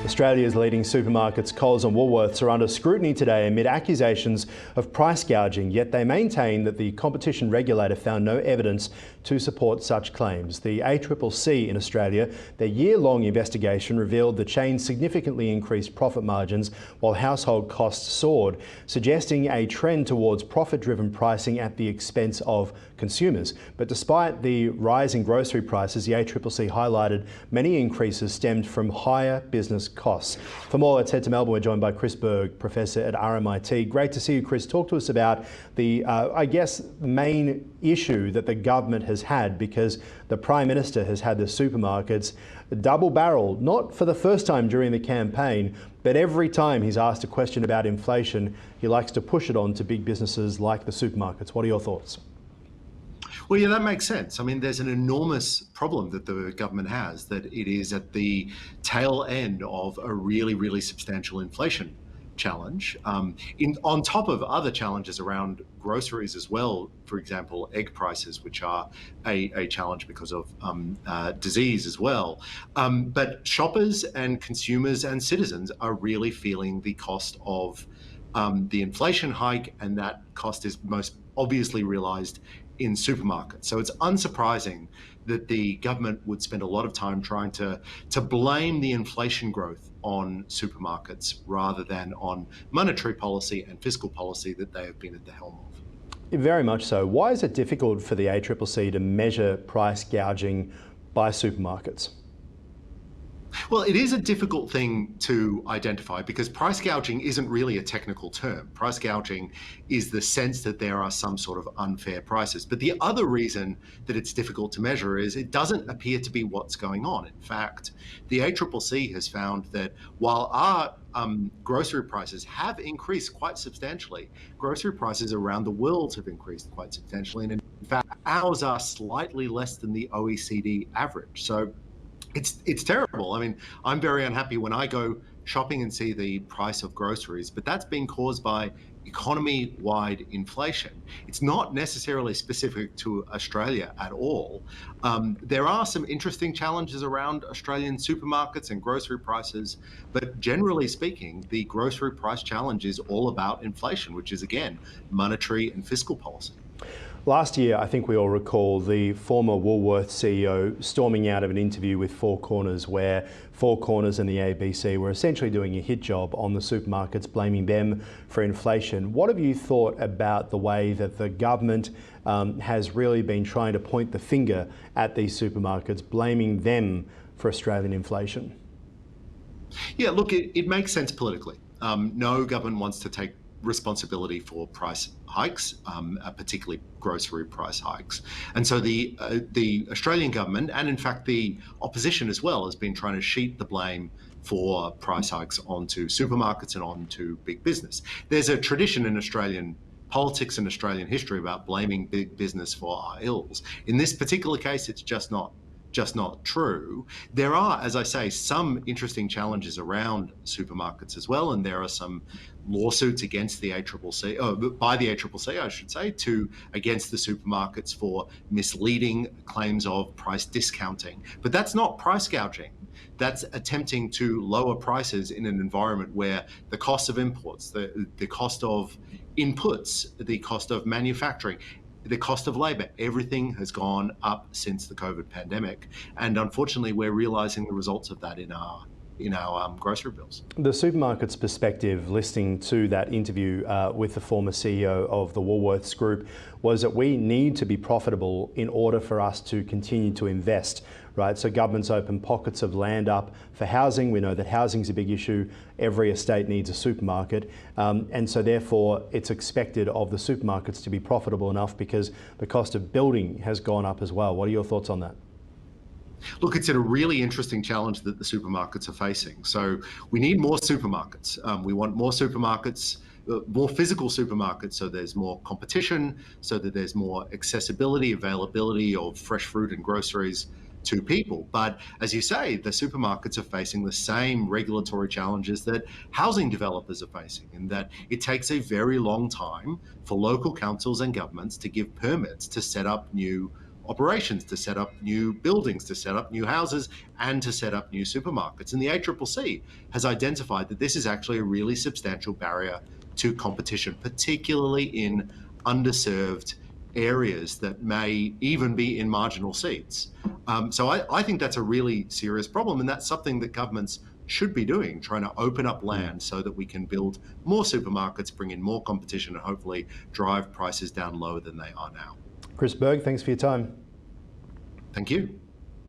Australia's leading supermarkets, Coles and Woolworths, are under scrutiny today amid accusations of price gouging, yet they maintain that the competition regulator found no evidence to support such claims. The ACCC in Australia, their year-long investigation revealed the chain significantly increased profit margins while household costs soared, suggesting a trend towards profit-driven pricing at the expense of consumers. But despite the rise in grocery prices, the ACCC highlighted many increases stemmed from higher business costs. For more, let's head to Melbourne. We're joined by Chris Berg, Professor at RMIT. Great to see you, Chris. Talk to us about the, main issue that the government has had, because the Prime Minister has had the supermarkets double-barreled, not for the first time during the campaign, but every time he's asked a question about inflation, he likes to push it on to big businesses like the supermarkets. What are your thoughts? Well, yeah, that makes sense. I mean, there's an enormous problem that the government has, that it is at the tail end of a really, really substantial inflation challenge, on top of other challenges around groceries as well. For example, egg prices, which are a challenge because of disease as well. But shoppers and consumers and citizens are really feeling the cost of the inflation hike, and that cost is most obviously realised in supermarkets. So it's unsurprising that the government would spend a lot of time trying to blame the inflation growth on supermarkets rather than on monetary policy and fiscal policy that they have been at the helm of. Very much so. Why is it difficult for the ACCC to measure price gouging by supermarkets? Well, it is a difficult thing to identify because price gouging isn't really a technical term. Price gouging is the sense that there are some sort of unfair prices. But the other reason that it's difficult to measure is it doesn't appear to be what's going on. In fact, the ACCC has found that while our grocery prices have increased quite substantially, grocery prices around the world have increased quite substantially. And in fact, ours are slightly less than the OECD average. So it's terrible. I mean, I'm very unhappy when I go shopping and see the price of groceries, but that's been caused by economy-wide inflation. It's not necessarily specific to Australia at all. There are some interesting challenges around Australian supermarkets and grocery prices, but generally speaking, the grocery price challenge is all about inflation, which is, again, monetary and fiscal policy. Last year, I think we all recall the former Woolworths CEO storming out of an interview with Four Corners, where Four Corners and the ABC were essentially doing a hit job on the supermarkets, blaming them for inflation. What have you thought about the way that the government has really been trying to point the finger at these supermarkets, blaming them for Australian inflation? Yeah, look, it makes sense politically. No government wants to take responsibility for price hikes, particularly grocery price hikes. And so the Australian government, and in fact the opposition as well, has been trying to sheet the blame for price hikes onto supermarkets and onto big business. There's a tradition in Australian politics and Australian history about blaming big business for our ills. In this particular case, it's just not true. There are, as I say, some interesting challenges around supermarkets as well, and there are some lawsuits against the ACCC, by the ACCC, I should say, against the supermarkets for misleading claims of price discounting. But that's not price gouging. That's attempting to lower prices in an environment where the cost of imports, the cost of inputs, the cost of manufacturing, the cost of labour, everything has gone up since the COVID pandemic. And unfortunately, we're realising the results of that in our grocery bills. The supermarket's perspective, listening to that interview with the former CEO of the Woolworths Group, was that we need to be profitable in order for us to continue to invest, right? So governments open pockets of land up for housing. We know that housing is a big issue. Every estate needs a supermarket. And so therefore it's expected of the supermarkets to be profitable enough because the cost of building has gone up as well. What are your thoughts on that? Look, it's a really interesting challenge that the supermarkets are facing. So we need more supermarkets. We want more supermarkets, more physical supermarkets, so there's more competition, so that there's more accessibility, availability of fresh fruit and groceries to people. But as you say, the supermarkets are facing the same regulatory challenges that housing developers are facing, in that it takes a very long time for local councils and governments to give permits to set up new operations, to set up new buildings, to set up new houses, and to set up new supermarkets. And the ACCC has identified that this is actually a really substantial barrier to competition, particularly in underserved areas that may even be in marginal seats. So I think that's a really serious problem, and that's something that governments should be doing, trying to open up land so that we can build more supermarkets, bring in more competition, and hopefully drive prices down lower than they are now. Chris Berg, thanks for your time. Thank you.